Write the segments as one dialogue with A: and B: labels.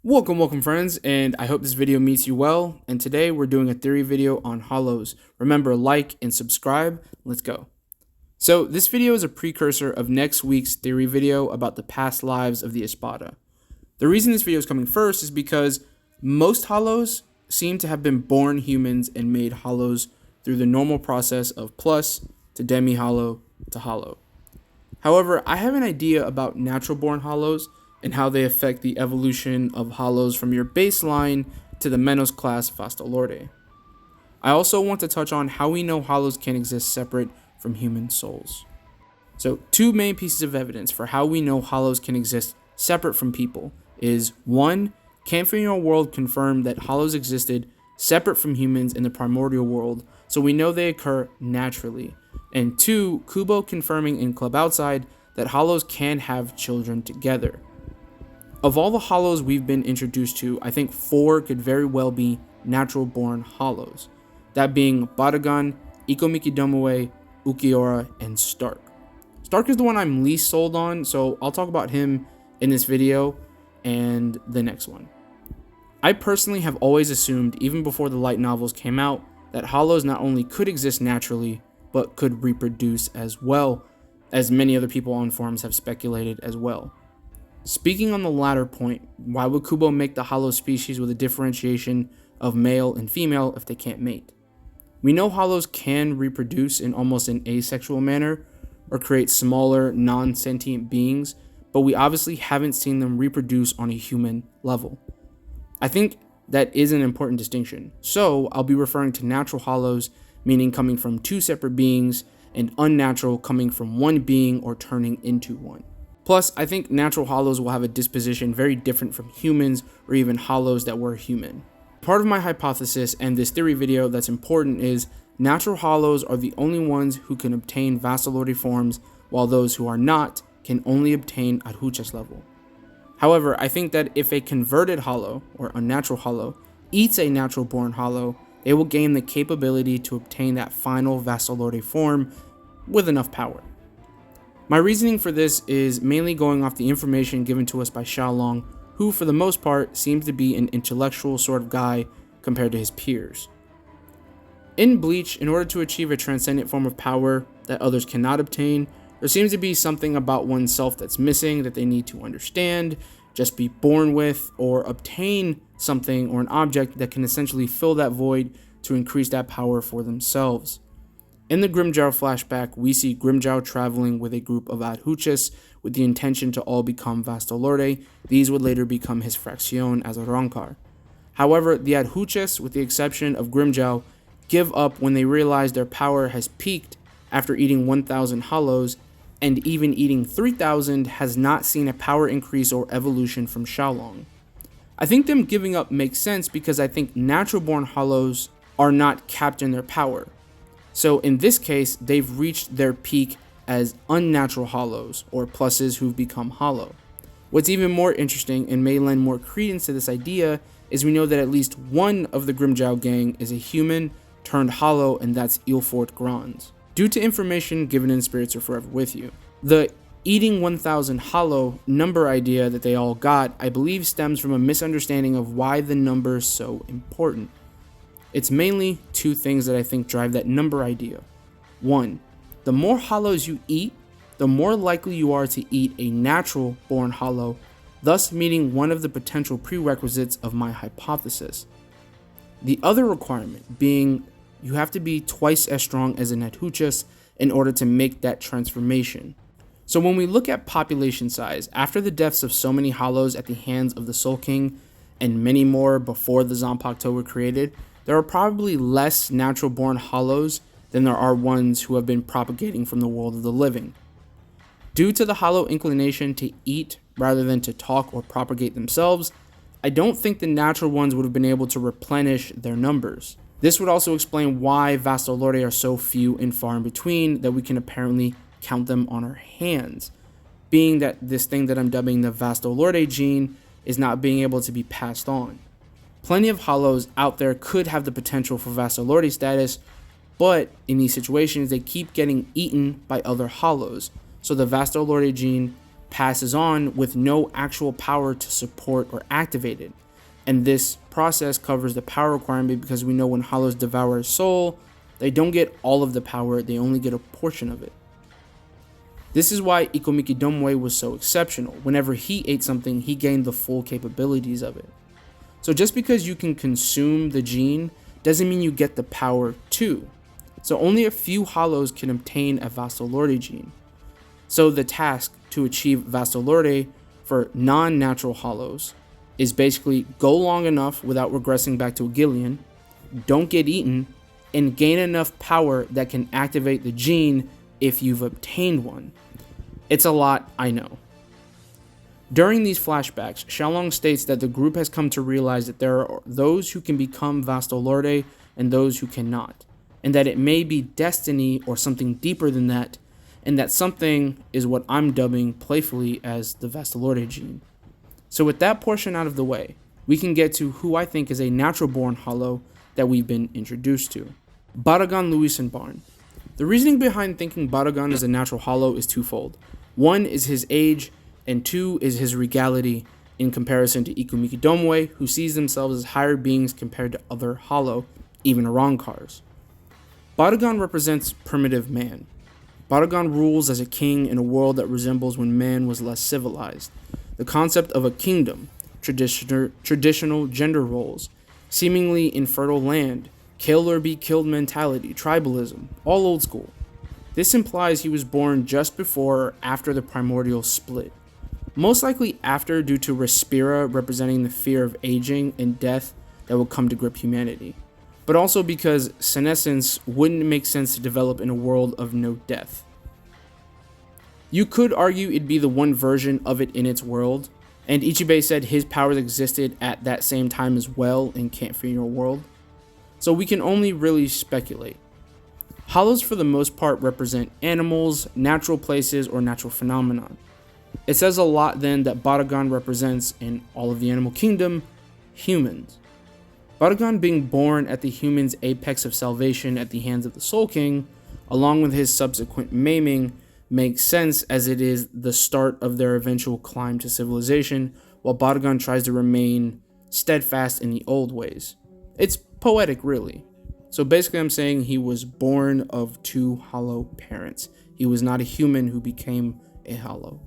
A: Welcome friends, and I hope this video meets you well. And today we're doing a theory video on hollows. Remember, like and subscribe. Let's go. So this video is a precursor of next week's theory video about the past lives of the Espada. The reason this video is coming first is because most hollows seem to have been born humans and made hollows through the normal process of plus to demi-hollow to hollow. However, I have an idea about natural born hollows and how they affect the evolution of hollows from your baseline to the Menos class Vasto Lorde. I also want to touch on how we know hollows can exist separate from human souls. So, two main pieces of evidence for how we know hollows can exist separate from people is 1. Camphor World confirmed that hollows existed separate from humans in the primordial world, so we know they occur naturally. And 2. Kubo confirming in Klub Outside that hollows can have children together. Of all the hollows we've been introduced to, I think 4 could very well be natural born hollows. That being Barragan, Ikomikidomoe, Ulquiorra, and Stark. Stark is the one I'm least sold on, so I'll talk about him in this video and the next one. I personally have always assumed, even before the light novels came out, that hollows not only could exist naturally, but could reproduce as well, as many other people on forums have speculated as well. Speaking on the latter point, why would Kubo make the hollow species with a differentiation of male and female if they can't mate? We know hollows can reproduce in almost an asexual manner or create smaller, non-sentient beings, but we obviously haven't seen them reproduce on a human level. I think that is an important distinction, so I'll be referring to natural hollows, meaning coming from 2 separate beings, and unnatural coming from 1 being or turning into one. Plus, I think natural hollows will have a disposition very different from humans or even hollows that were human. Part of my hypothesis and this theory video that's important is natural hollows are the only ones who can obtain Vasto Lorde forms, while those who are not can only obtain Adjucha's level. However, I think that if a converted hollow or unnatural hollow eats a natural born hollow, they will gain the capability to obtain that final Vasto Lorde form with enough power. My reasoning for this is mainly going off the information given to us by Xiaolong, who for the most part seems to be an intellectual sort of guy compared to his peers. In Bleach, in order to achieve a transcendent form of power that others cannot obtain, there seems to be something about oneself that's missing that they need to understand, just be born with, or obtain something or an object that can essentially fill that void to increase that power for themselves. In the Grimmjow flashback, we see Grimmjow traveling with a group of Adjuchas with the intention to all become Vasto Lorde. These would later become his fraction as a Rancor. However, the Adjuchas, with the exception of Grimmjow, give up when they realize their power has peaked after eating 1,000 hollows, and even eating 3,000 has not seen a power increase or evolution from Xiaolong. I think them giving up makes sense because I think natural born hollows are not capped in their power. So in this case, they've reached their peak as unnatural hollows, or pluses who've become hollow. What's even more interesting and may lend more credence to this idea is we know that at least one of the Grimmjow gang is a human turned hollow, and that's Ilfort Grans. Due to information given in Spirits Are Forever With You, the eating 1,000 hollow number idea that they all got, I believe, stems from a misunderstanding of why the number is so important. It's mainly 2 things that I think drive that number idea. 1. The more hollows you eat, the more likely you are to eat a natural born hollow, thus meeting one of the potential prerequisites of my hypothesis. The other requirement being you have to be twice as strong as an Adjucha in order to make that transformation. So when we look at population size, after the deaths of so many hollows at the hands of the Soul King and many more before the Zanpakuto were created, there are probably less natural born hollows than there are ones who have been propagating from the world of the living. Due to the hollow inclination to eat rather than to talk or propagate themselves, I don't think the natural ones would have been able to replenish their numbers. This would also explain why Vasto Lorde are so few and far in between that we can apparently count them on our hands, being that this thing that I'm dubbing the Vasto Lorde gene is not being able to be passed on. Plenty of hollows out there could have the potential for Vasto Lorde status, but in these situations they keep getting eaten by other hollows, so the Vasto Lorde gene passes on with no actual power to support or activate it. And this process covers the power requirement because we know when hollows devour a soul, they don't get all of the power, they only get a portion of it. This is why Ikomikidomoe was so exceptional. Whenever he ate something, he gained the full capabilities of it. So just because you can consume the gene doesn't mean you get the power too. So only a few hollows can obtain a Vasto Lorde gene. So the task to achieve Vasto Lorde for non-natural hollows is basically go long enough without regressing back to a Gillian, don't get eaten, and gain enough power that can activate the gene if you've obtained one. It's a lot, I know. During these flashbacks, Xiaolong states that the group has come to realize that there are those who can become Vasto Lorde and those who cannot, and that it may be destiny or something deeper than that, and that something is what I'm dubbing playfully as the Vasto Lorde gene. So with that portion out of the way, we can get to who I think is a natural born hollow that we've been introduced to. Barragan Louisenbarn. The reasoning behind thinking Barragan is a natural hollow is twofold. One is his age, and two is his regality in comparison to Ikomikidomoe, who sees themselves as higher beings compared to other hollow, even Arankars. Barragan represents primitive man. Barragan rules as a king in a world that resembles when man was less civilized. The concept of a kingdom, traditional gender roles, seemingly infertile land, kill or be killed mentality, tribalism, all old school. This implies he was born just before or after the primordial split. Most likely after, due to Respira representing the fear of aging and death that will come to grip humanity. But also because senescence wouldn't make sense to develop in a world of no death. You could argue it'd be the one version of it in its world, and Ichibe said his powers existed at that same time as well in Can't Fear Your World. So we can only really speculate. Hollows for the most part represent animals, natural places, or natural phenomenon. It says a lot then that Barragan represents, in all of the animal kingdom, humans. Barragan being born at the human's apex of salvation at the hands of the Soul King, along with his subsequent maiming, makes sense as it is the start of their eventual climb to civilization, while Barragan tries to remain steadfast in the old ways. It's poetic, really. So basically I'm saying he was born of two hollow parents. He was not a human who became a hollow.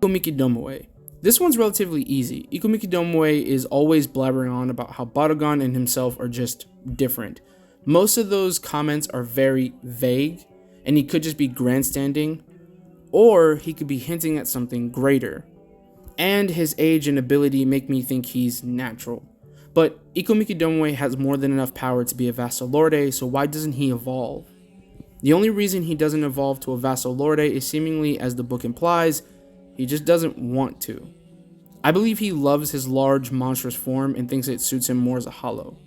A: Ikomikidomoe. This one's relatively easy. Ikomikidomoe is always blabbering on about how Barragan and himself are just different. Most of those comments are very vague, and he could just be grandstanding, or he could be hinting at something greater. And his age and ability make me think he's natural. But Ikomikidomoe has more than enough power to be a Vasto Lorde, so why doesn't he evolve? The only reason he doesn't evolve to a Vasto Lorde is seemingly, as the book implies, he just doesn't want to. I believe he loves his large, monstrous form and thinks it suits him more as a hollow.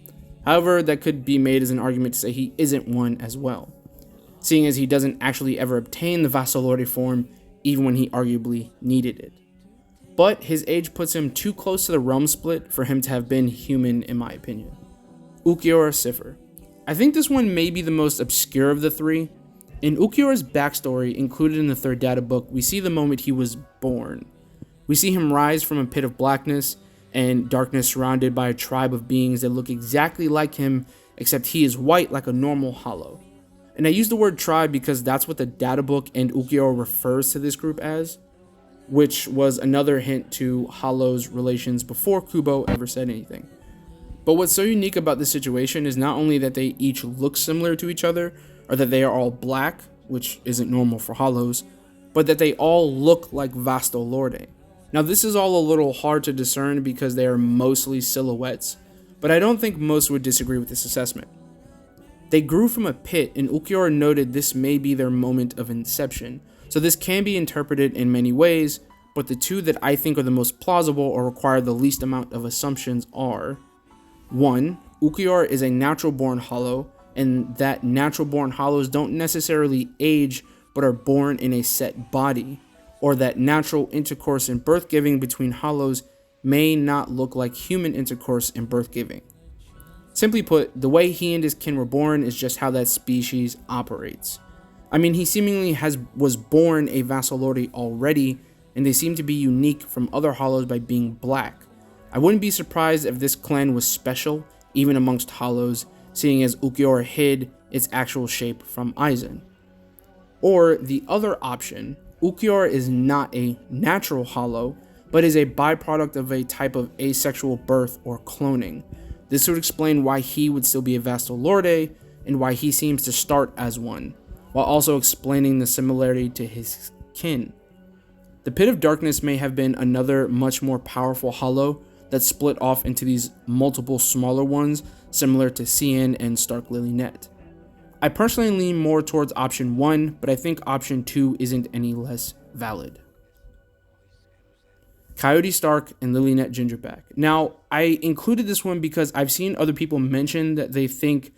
A: However, that could be made as an argument to say he isn't one as well, seeing as he doesn't actually ever obtain the Vasto Lorde form even when he arguably needed it. But his age puts him too close to the realm split for him to have been human in my opinion. Ulquiorra Cifer. I think this one may be the most obscure of the three. In Ulquiorra's backstory, included in the third data book, we see the moment he was born. We see him rise from a pit of blackness and darkness surrounded by a tribe of beings that look exactly like him, except he is white like a normal hollow. And I use the word tribe because that's what the data book and Ulquiorra refers to this group as, which was another hint to Hollow's relations before Kubo ever said anything. But what's so unique about this situation is not only that they each look similar to each other, or that they are all black, which isn't normal for Hollows, but that they all look like Vasto Lorde. Now this is all a little hard to discern because they are mostly silhouettes, but I don't think most would disagree with this assessment. They grew from a pit, and Ulquiorra noted this may be their moment of inception, so this can be interpreted in many ways, but the two that I think are the most plausible or require the least amount of assumptions are: 1. Ulquiorra is a natural-born hollow, and that natural-born hollows don't necessarily age but are born in a set body, or that natural intercourse and birth-giving between hollows may not look like human intercourse and birth-giving. Simply put, the way he and his kin were born is just how that species operates. I mean, he seemingly was born a Vasto Lorde already, and they seem to be unique from other hollows by being black. I wouldn't be surprised if this clan was special, even amongst hollows, seeing as Ulquiorra hid its actual shape from Aizen. Or the other option, Ulquiorra is not a natural hollow, but is a byproduct of a type of asexual birth or cloning. This would explain why he would still be a Vasto Lorde, and why he seems to start as one, while also explaining the similarity to his kin. The Pit of Darkness may have been another much more powerful hollow that split off into these multiple smaller ones, similar to Cian and Stark Lillynette. I personally lean more towards option 1, but I think option 2 isn't any less valid. Coyote Stark and Lillynette Gingerback. Now, I included this one because I've seen other people mention that they think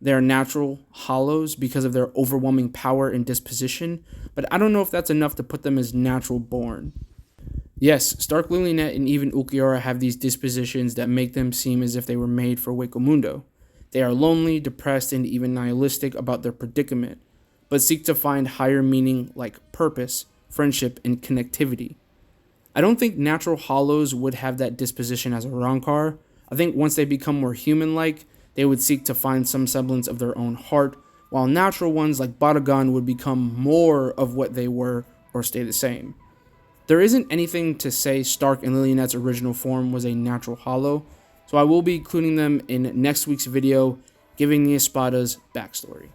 A: they're natural hollows because of their overwhelming power and disposition, but I don't know if that's enough to put them as natural born. Yes, Stark, Lillynette, and even Ulquiorra have these dispositions that make them seem as if they were made for Hueco Mundo. They are lonely, depressed, and even nihilistic about their predicament, but seek to find higher meaning like purpose, friendship, and connectivity. I don't think natural hollows would have that disposition as a Rancor. I think once they become more human-like, they would seek to find some semblance of their own heart, while natural ones like Barragan would become more of what they were or stay the same. There isn't anything to say Stark and Lillynette's original form was a natural hollow, so I will be including them in next week's video, giving the Espada's backstory.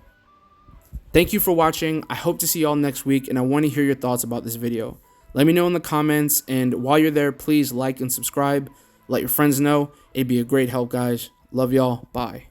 A: Thank you for watching. I hope to see y'all next week, and I want to hear your thoughts about this video. Let me know in the comments, and while you're there, please like and subscribe. Let your friends know. It'd be a great help, guys. Love y'all. Bye.